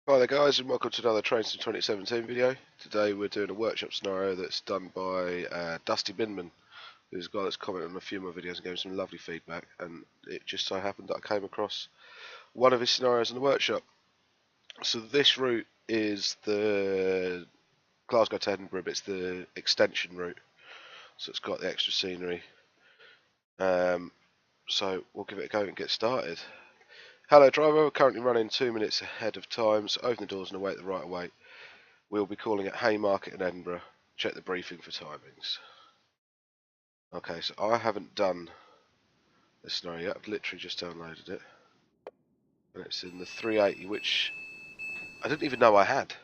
Hi there guys, and welcome to another Trains to 2017 video. Today we're doing a workshop scenario that's done by dustybinman, who's a guy that's commented on a few of my videos and gave me some lovely feedback, and it just so happened that I came across one of his scenarios in the workshop. So this route is the Glasgow to Edinburgh, but it's the extension route, so it's got the extra scenery. So we'll give it a go and get started. Hello driver, we're currently running 2 minutes ahead of time, so open the doors and await the right of way. We'll be calling at Haymarket in Edinburgh. Check the briefing for timings. Okay, so I haven't done this scenario yet. I've literally just downloaded it. And it's in the 380, which I didn't even know I had.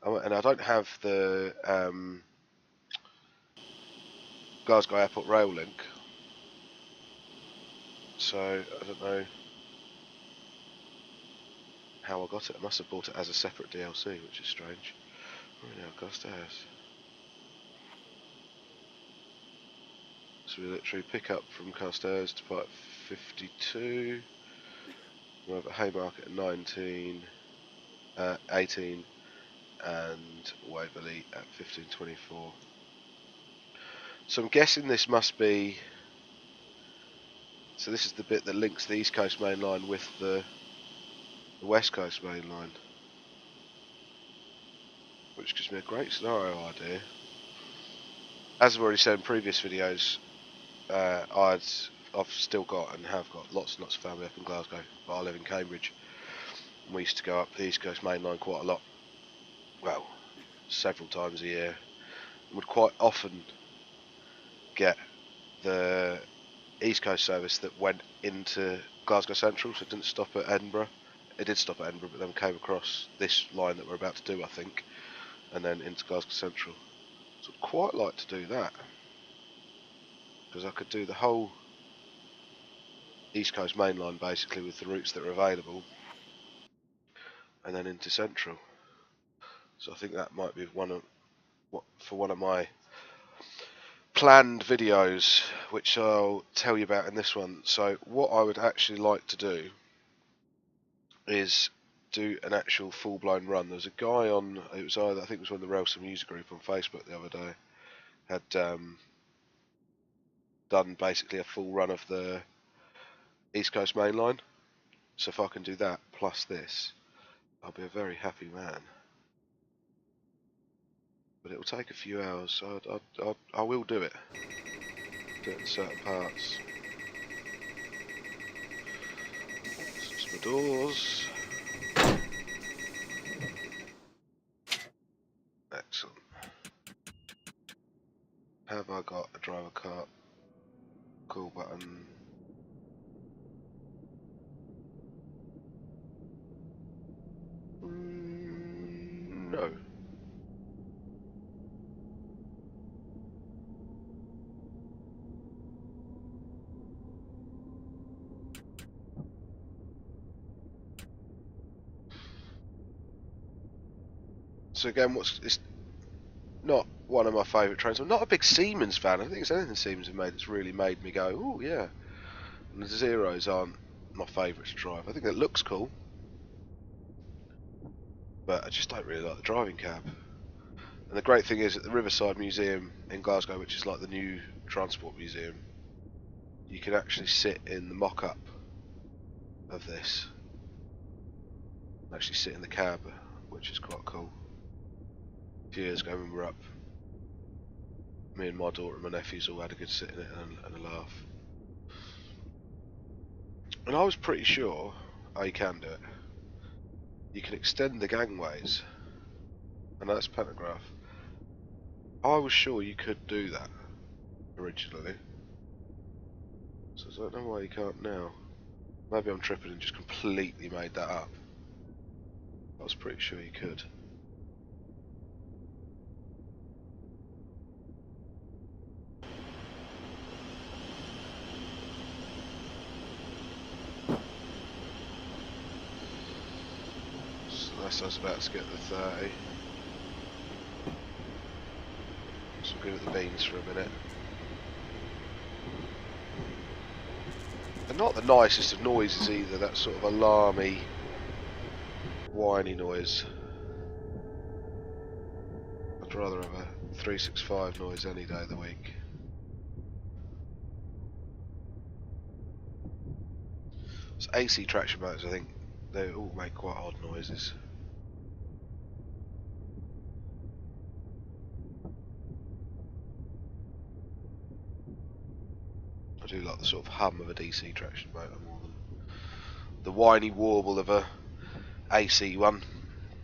And I don't have the Glasgow Airport Rail link. So I don't know how I got it. I must have bought it as a separate DLC, which is strange. Right now, Carstairs. So we literally pick up from Carstairs to part 52. We're over at Haymarket at 19, 18, and Waverley at 15:24. So I'm guessing this must be. So this is the bit that links the East Coast Main Line with the West Coast Main Line, which gives me a great scenario idea. As I've already said in previous videos, I've still got and have got lots and lots of family up in Glasgow, but I live in Cambridge. And we used to go up the East Coast Main Line quite a lot. Well, several times a year. And would quite often get the East Coast service that went into Glasgow Central, so it didn't stop at Edinburgh. It did stop at Edinburgh, but then came across this line that we're about to do, I think, and then into Glasgow Central. So I'd quite like to do that, because I could do the whole East Coast Main Line basically with the routes that are available, and then into Central. So I think that might be one of my planned videos, which I'll tell you about in this one. So what I would actually like to do is do an actual full-blown run. There was a guy on, it was either, I think it was one of the Railsome user group on Facebook the other day, had done basically a full run of the East Coast Main Line. So if I can do that plus this, I'll be a very happy man. But it will take a few hours, so I will do it. Do it in certain parts. Switch my doors. Excellent. Have I got a driver cart? Call button. No. So again, it's not one of my favourite trains. I'm not a big Siemens fan. I don't think there's anything Siemens have made that's really made me go, oh yeah. And the Zeros aren't my favourite to drive. I think it looks cool, but I just don't really like the driving cab. And the great thing is at the Riverside Museum in Glasgow, which is like the new transport museum, you can actually sit in the mock-up of this. Actually sit in the cab, which is quite cool. A few years ago when we were up, me and my daughter and my nephews all had a good sit in it and a laugh. And I was pretty sure, oh, you can do it. You can extend the gangways, and that's pantograph. I was sure you could do that originally, so I don't know why you can't now. Maybe I'm tripping and just completely made that up. I was pretty sure you could. So that's us about to get the 30. So we'll give it the beans for a minute. They're not the nicest of noises either, that sort of alarmy whiny noise. I'd rather have a 365 noise any day of the week. So AC traction motors, I think they all make quite odd noises. I do like the sort of hum of a DC traction motor more than the whiny warble of a AC one.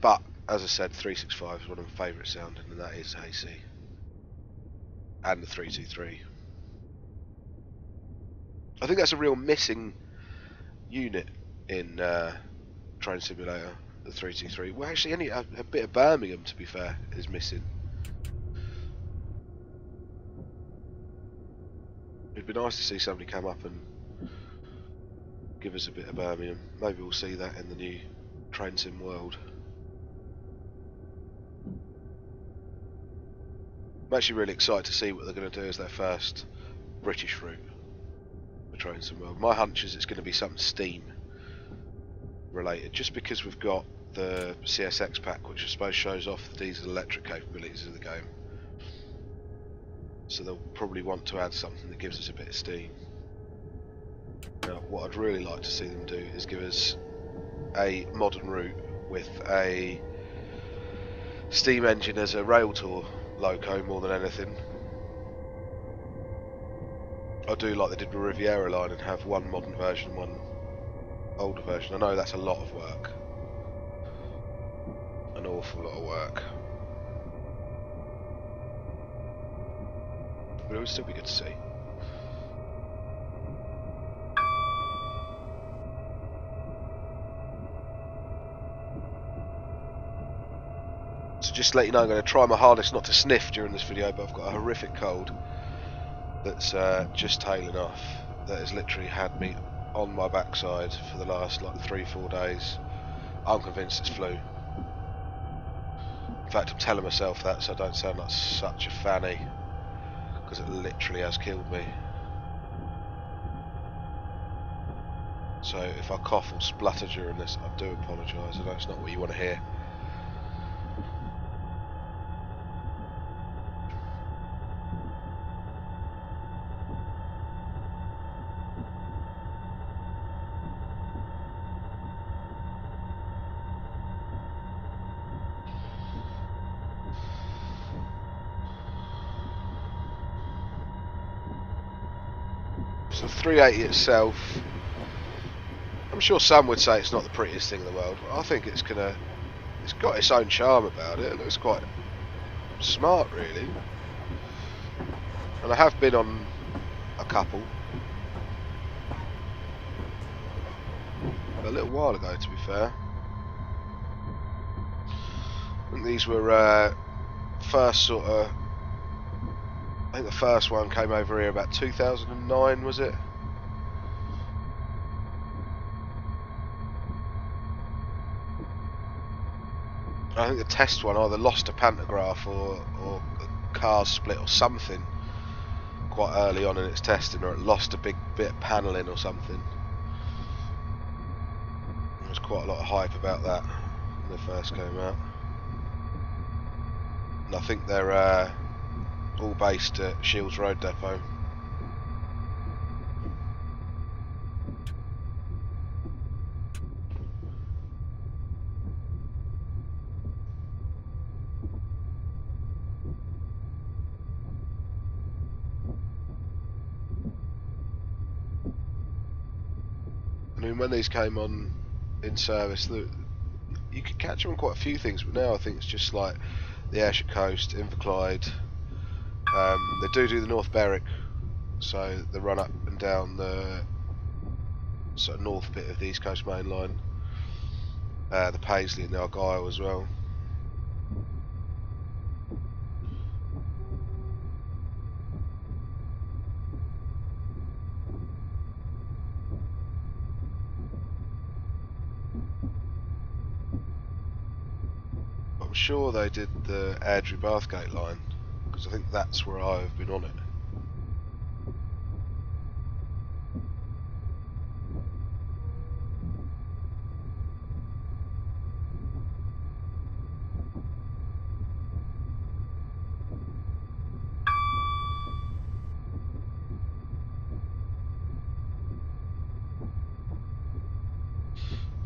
But as I said, 365 is one of my favourite sounding, and that is AC. And the 323. I think that's a real missing unit in Train Simulator, the 323. Well, actually, only a bit of Birmingham, to be fair, is missing. It'd be nice to see somebody come up and give us a bit of Birmingham. Maybe we'll see that in the new Train Sim world. I'm actually really excited to see what they're going to do as their first British route for Train Sim world. My hunch is it's going to be something steam related, just because we've got the CSX pack, which I suppose shows off the diesel electric capabilities of the game. So they'll probably want to add something that gives us a bit of steam. Now, what I'd really like to see them do is give us a modern route with a steam engine as a rail tour loco more than anything. I do like they did the Riviera line and have one modern version, one older version. I know that's a lot of work. An awful lot of work. But it would still be good to see. So just to let you know, I'm going to try my hardest not to sniff during this video, but I've got a horrific cold that's just tailing off. That has literally had me on my backside for the last like 3-4 days. I'm convinced it's flu. In fact, I'm telling myself that so I don't sound like such a fanny, because it literally has killed me. So if I cough or splutter during this, I do apologise. I know it's not what you want to hear. So 380 itself, I'm sure some would say it's not the prettiest thing in the world, but I think it's got its own charm about it. It looks quite smart, really. And I have been on a couple a little while ago, to be fair. I think these were first sort of. I think the first one came over here about 2009, was it? I think the test one either lost a pantograph or a car split or something quite early on in its testing, or it lost a big bit of panelling or something. There was quite a lot of hype about that when they first came out. And I think they're all based at Shields Road Depot. I mean, when these came on in service, you could catch them on quite a few things, but now I think it's just like the Ayrshire Coast, Inverclyde. They do the North Berwick, so they run up and down the sort of north bit of the East Coast Main Line. The Paisley and the Argyll as well. I'm sure they did the Airdrie Bathgate line, because I think that's where I've been on it.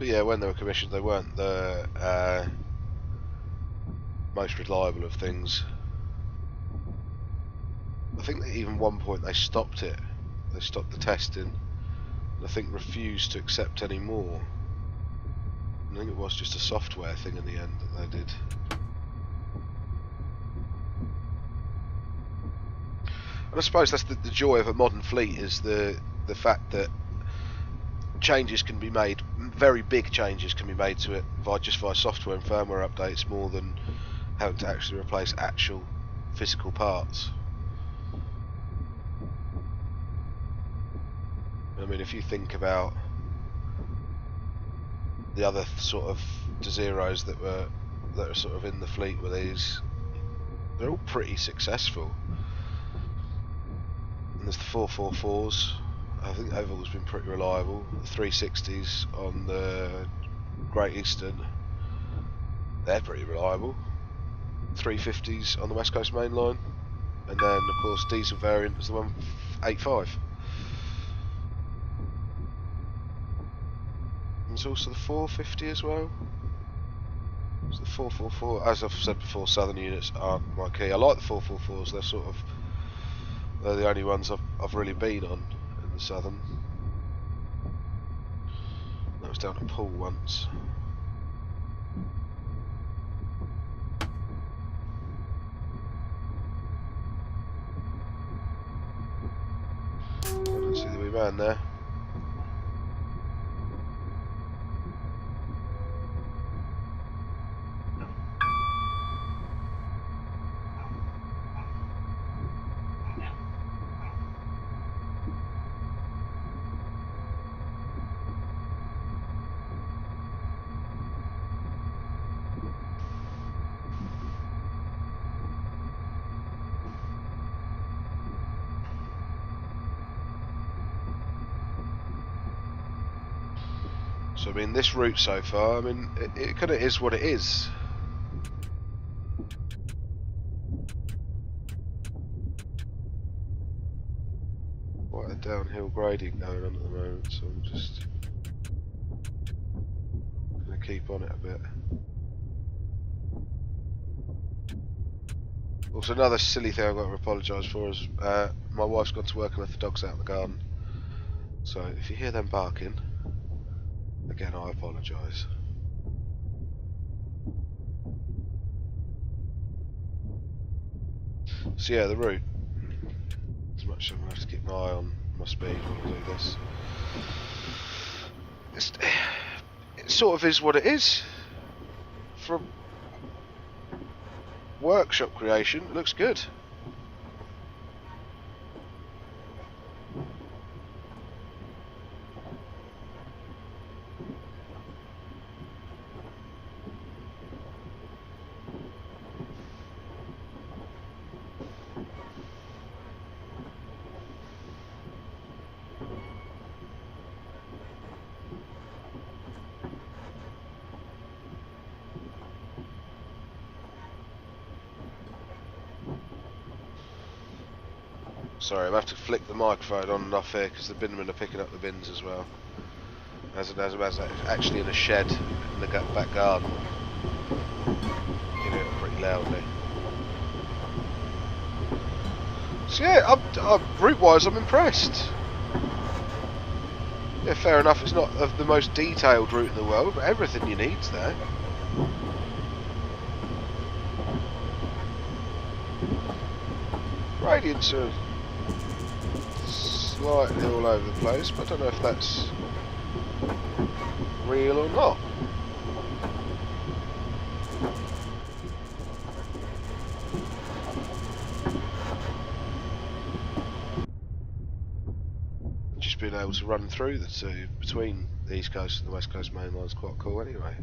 But yeah, when they were commissioned, they weren't the most reliable of things. I think that even one point they stopped it. They stopped the testing, and I think refused to accept any more. I think it was just a software thing in the end that they did. And I suppose that's the joy of a modern fleet, is the fact that changes can be made, very big changes can be made to it just via software and firmware updates, more than having to actually replace actual physical parts. I mean, if you think about the other sort of Zeros that are sort of in the fleet with these, they're all pretty successful. And there's the 444s. I think Oval's been pretty reliable. The 360s on the Great Eastern, they're pretty reliable. 350s on the West Coast Main Line, and then of course diesel variant is the 185. And there's also the 450 as well. So the 444, as I've said before, southern units aren't my key. I like the 444s. They're the only ones I've really been on in the southern. I was down at Poole once. I didn't see the wee man there. So I mean, this route so far, I mean, it kind of is what it is. Quite a downhill grading going on at the moment, so I'm just going to keep on it a bit. Also, another silly thing I've got to apologise for is my wife's gone to work and left the dogs out in the garden. So if you hear them barking, again, I apologise. So yeah, the route. As much as I'm going to have to keep an eye on my speed when I do this. It sort of is what it is. For workshop creation, it looks good. Sorry, I'm going to have to flick the microphone on and off here because the binmen are picking up the bins as well. As actually in a shed in the back garden. You know, pretty loudly. So yeah, route-wise I'm impressed. Yeah, fair enough, it's not of the most detailed route in the world, but everything you need's there. Gradients are slightly all over the place, but I don't know if that's real or not. Just being able to run through the two between the East Coast and the West Coast main line is quite cool anyway.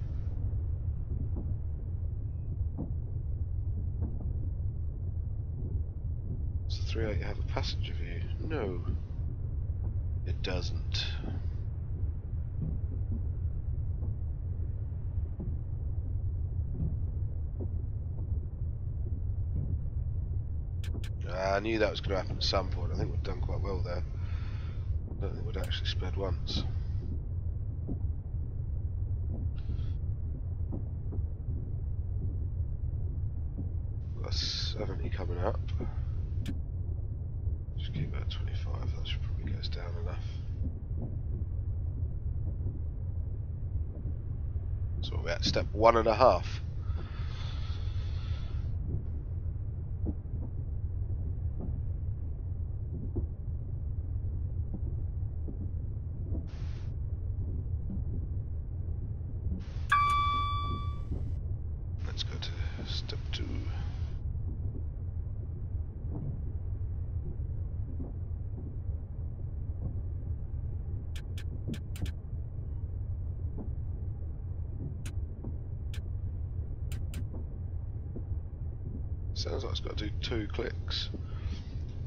Does the 38 have a passenger view? No, it doesn't. I knew that was going to happen at some point. I think we've done quite well there. I don't think we'd actually sped once. 70 coming up. Just keep it at 25, that should probably get us down enough. So we're at step 1.5. Let's go to step 2. Sounds like it's got to do 2 clicks.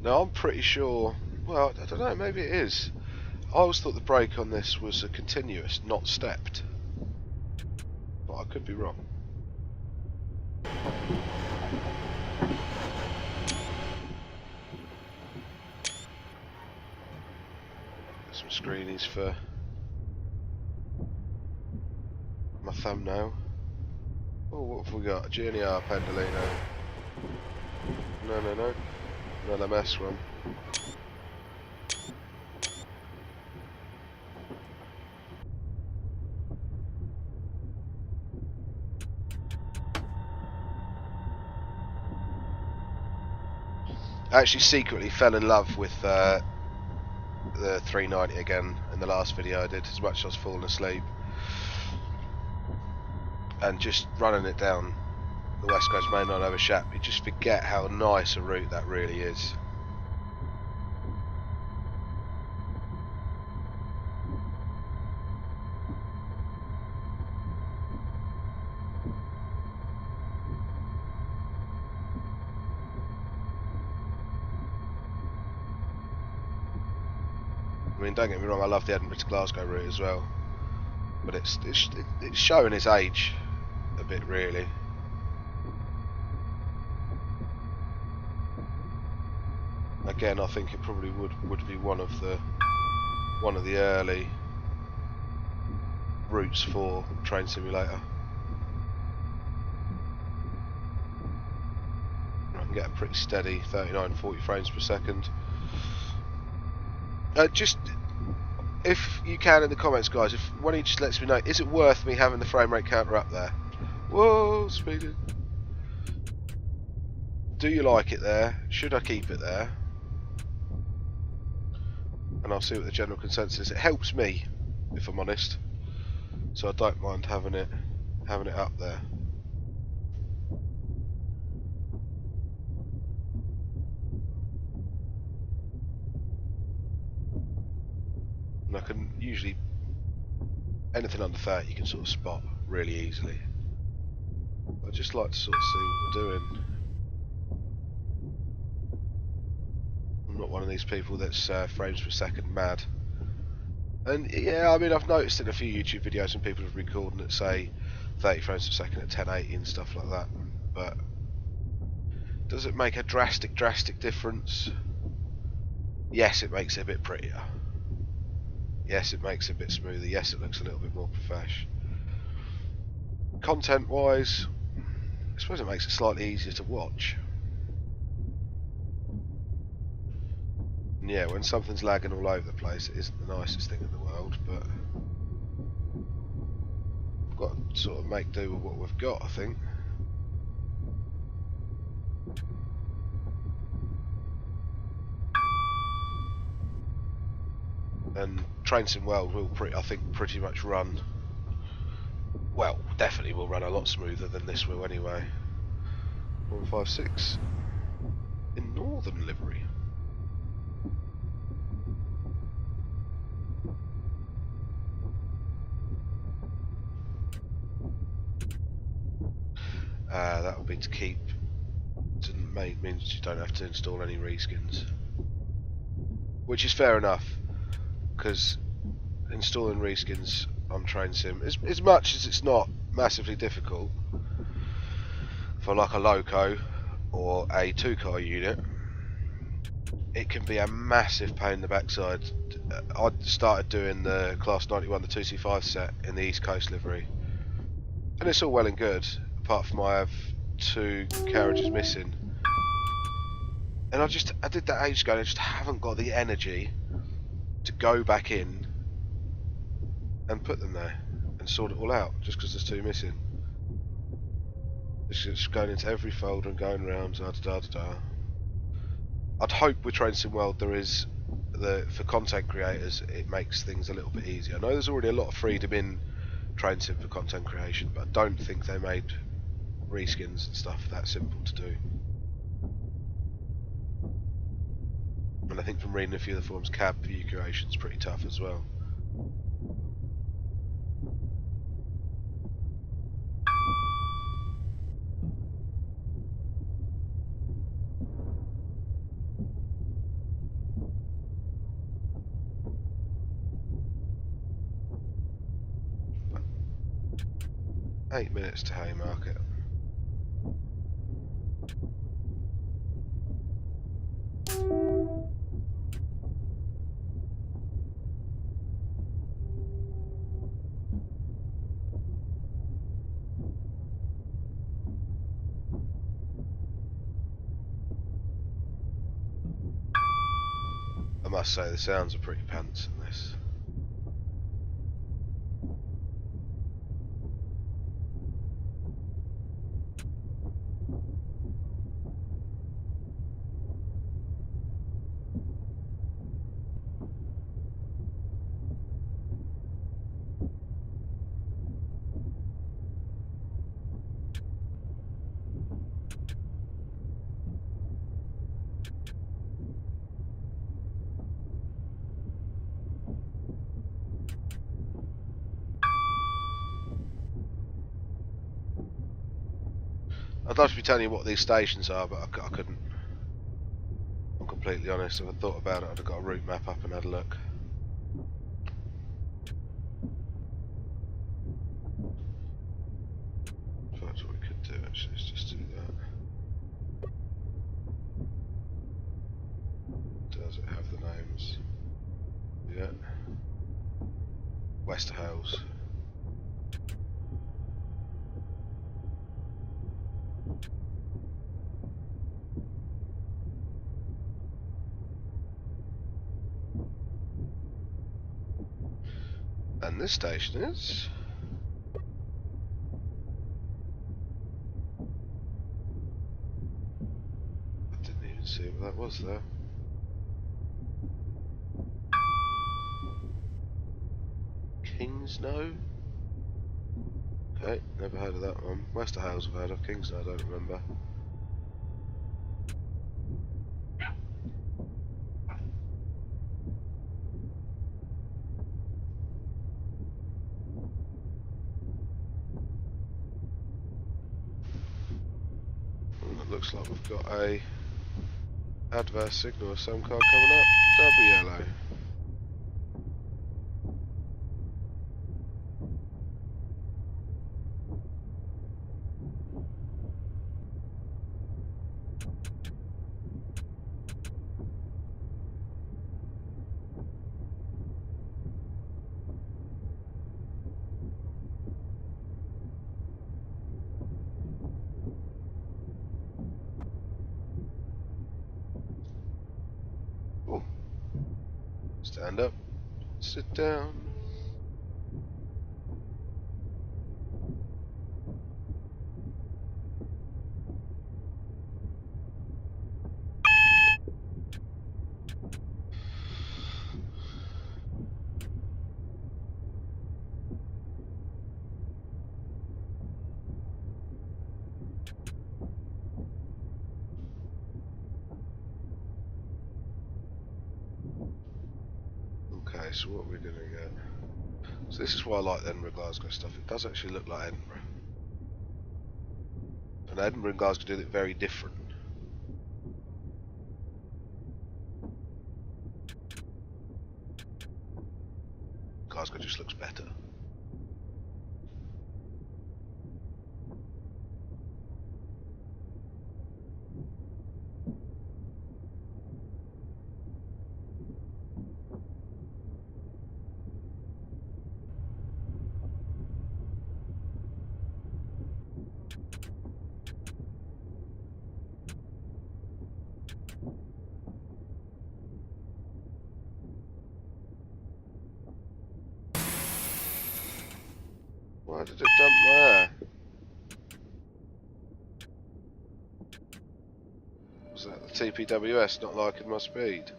Now I'm pretty sure, well, I don't know, maybe it is. I always thought the brake on this was a continuous, not stepped. But I could be wrong. Some screenies for my thumbnail. Oh, what have we got? A GNR Pendolino. No. Another mess one. I actually secretly fell in love with the 390 again in the last video I did, as much as I was falling asleep. And just running it down the West Coast Main Line over Shap, you just forget how nice a route that really is. I mean, don't get me wrong, I love the Edinburgh to Glasgow route as well, but it's showing its age a bit, really. Again, I think it probably would be one of the early routes for Train Simulator. I can get a pretty steady 39-40 frames per second. Just, if you can in the comments, guys, if one of you just lets me know, is it worth me having the frame rate counter up there? Whoa, speeding. Do you like it there? Should I keep it there? And I'll see what the general consensus is. It helps me, if I'm honest, so I don't mind having it up there. And I can usually, anything under 30 you can sort of spot really easily. I just like to sort of see what we're doing. I'm not one of these people that's frames per second mad. And yeah, I mean, I've noticed in a few YouTube videos when people have recorded that say 30 frames per second at 1080 and stuff like that. But does it make a drastic difference? Yes, it makes it a bit prettier. Yes, it makes it a bit smoother. Yes, it looks a little bit more profesh. Content-wise, I suppose it makes it slightly easier to watch. And yeah, when something's lagging all over the place, it isn't the nicest thing in the world, but we've got to sort of make do with what we've got, I think. And Train Sim World will, I think, pretty much run, well, definitely will run a lot smoother than this will anyway. 156 in Northern livery. That will be to keep. Means you don't have to install any reskins, which is fair enough, because installing reskins on Train Sim, as much as it's not massively difficult for like a loco or a 2-car unit, it can be a massive pain in the backside. I started doing the Class 91, the 2C5 set in the East Coast livery, and it's all well and good, apart from I have 2 carriages missing And I did that ages ago, and I just haven't got the energy to go back in and put them there and sort it all out, just because there's 2 missing. It's just going into every folder and going around, da da da da. I'd hope with Train Sim World there is, for content creators, it makes things a little bit easier. I know there's already a lot of freedom in Train Sim for content creation, but I don't think they made reskins and stuff that simple to do. And I think from reading a few of the forums, cab view creation's pretty tough as well. But 8 minutes to Haymarket. I must say the sounds are pretty pants in this. I'd love to be telling you what these stations are, but I couldn't. I'm completely honest. If I thought about it, I'd have got a route map up and had a look. So that's what we could do actually, is just do that. Does it have the names? Yeah. Wester Hales. And this station is... I didn't even see what that was there. Kingsno? Okay, never heard of that one. Wester Hales I've heard of, Kingsno I don't remember. It looks like we've got a adverse signal of some kind coming up. Double yellow. Oh. Stand up. Sit down. Okay, so what we're going to get... So this is why I like the Edinburgh Glasgow stuff. It does actually look like Edinburgh. And Edinburgh and Glasgow do it very different. Glasgow just looks better. Why did it dump my air? Was that the TPWS not liking my speed?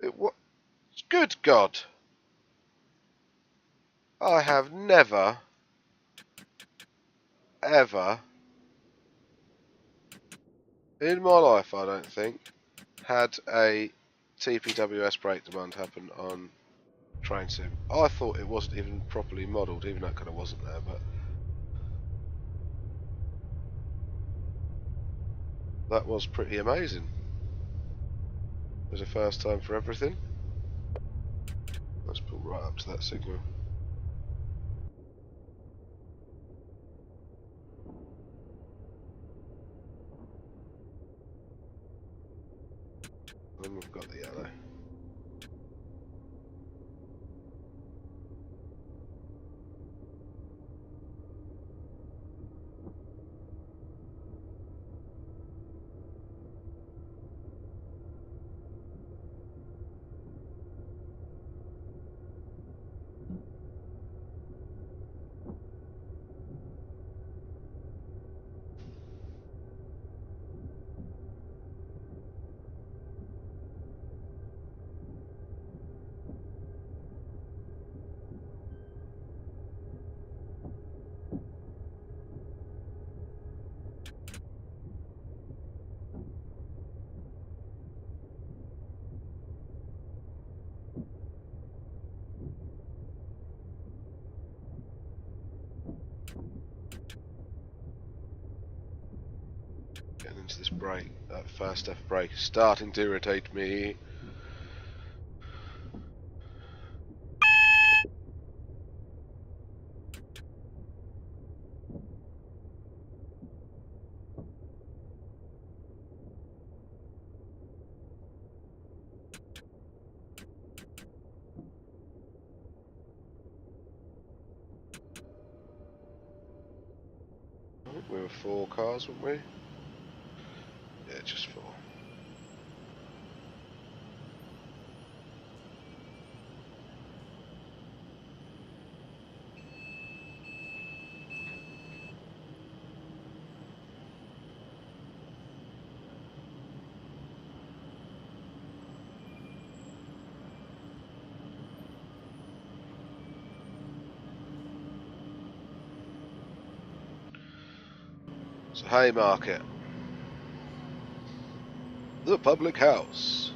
It what? Good God! I have never, ever, in my life, I don't think, had a TPWS brake demand happen on Train Sim. I thought it wasn't even properly modelled, even though it kind of wasn't there, but that was pretty amazing. It was a first time for everything. Let's pull right up to that signal. And we've got the yellow. Getting into this brake, that first step of brake is starting to irritate me. I think we were 4 cars, weren't we? Yeah, just 4. So Haymarket, the public house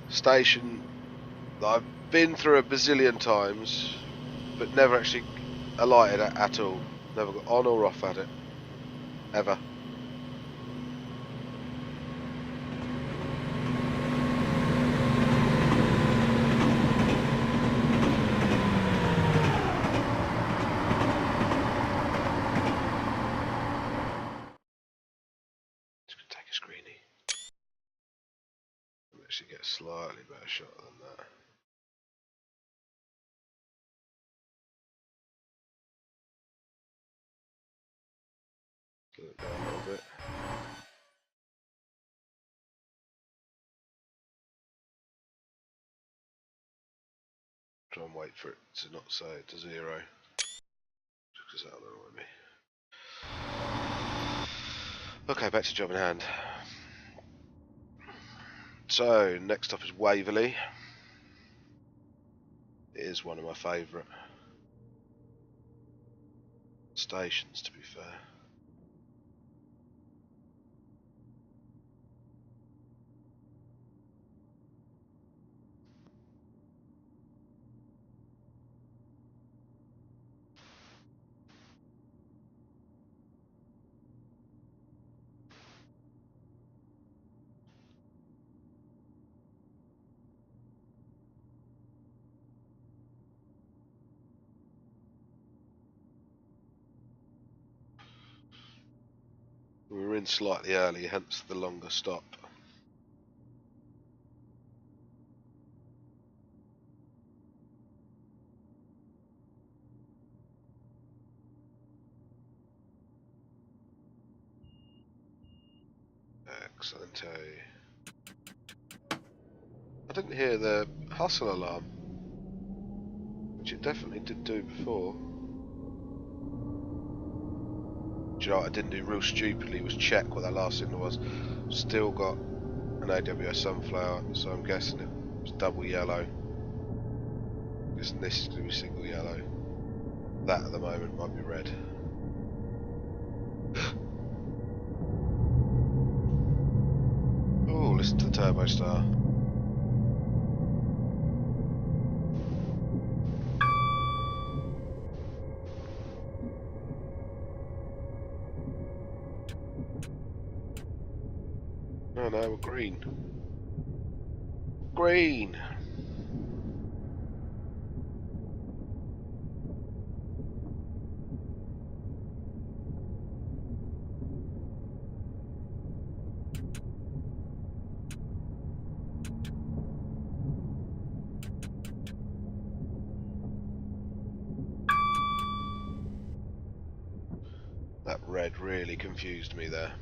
station that I've been through a bazillion times, but never actually alighted at all. Never got on or off at it, ever. Actually get a slightly better shot than that. Get it down a little bit. Try and wait for it to not say it to 0. Just because that'll annoy me. Okay, back to job in hand. So, next up is Waverley. It is one of my favourite stations, to be fair. We were in slightly early, hence the longer stop. Excellent. I didn't hear the hustle alarm. it definitely did do before. Do you know what I didn't do real stupidly was check what that last signal was. Still got an AWS sunflower, so I'm guessing it was double yellow. Guessing this is going to be single yellow. That at the moment might be red. Oh, listen to the turbo star. Oh no, we're green. Green! That red really confused me there.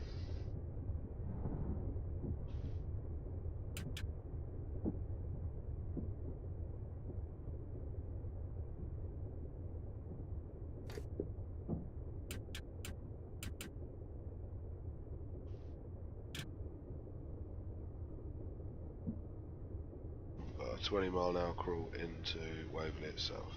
Got a 20-mile-an-hour crawl into Waverley itself.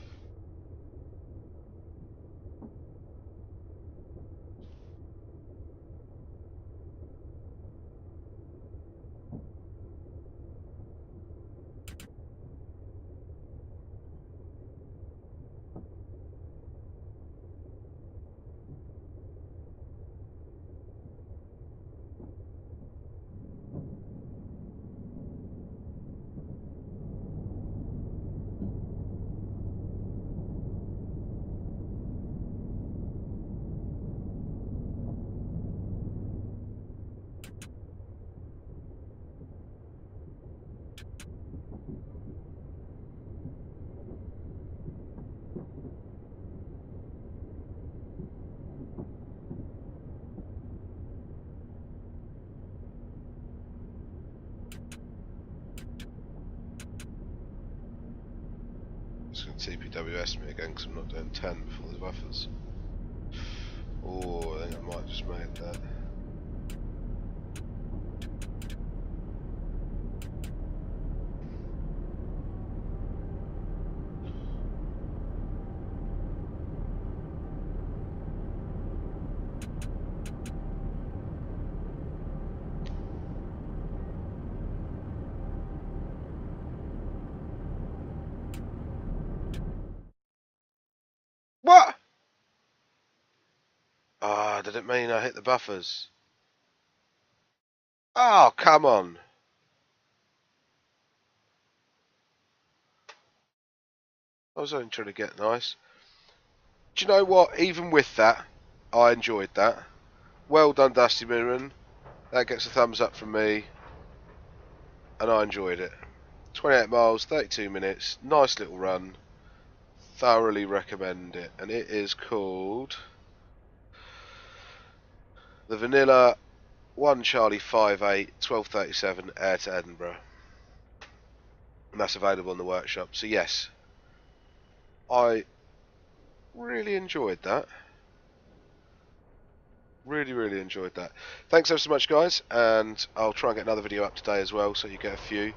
It's going to TPWS me again because I'm not doing 10 before the buffers. Oh, I think I might have just made that. What? Ah, oh, did it mean I hit the buffers? Oh, come on. I was only trying to get nice. Do you know what? Even with that, I enjoyed that. Well done, dustybinman. That gets a thumbs up from me. And I enjoyed it. 28 miles, 32 minutes. Nice little run. Thoroughly recommend it. And it is called the Vanilla 1 Charlie 58 1237 Air to Edinburgh. And that's available in the workshop. So yes, I really enjoyed that. Really enjoyed that. Thanks ever so much, guys, and I'll try and get another video up today as well, so you get a few.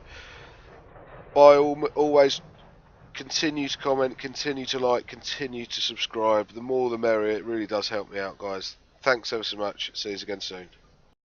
Always continue to comment, continue to like, continue to subscribe. The more the merrier. It really does help me out, guys. Thanks ever so much. See you again soon.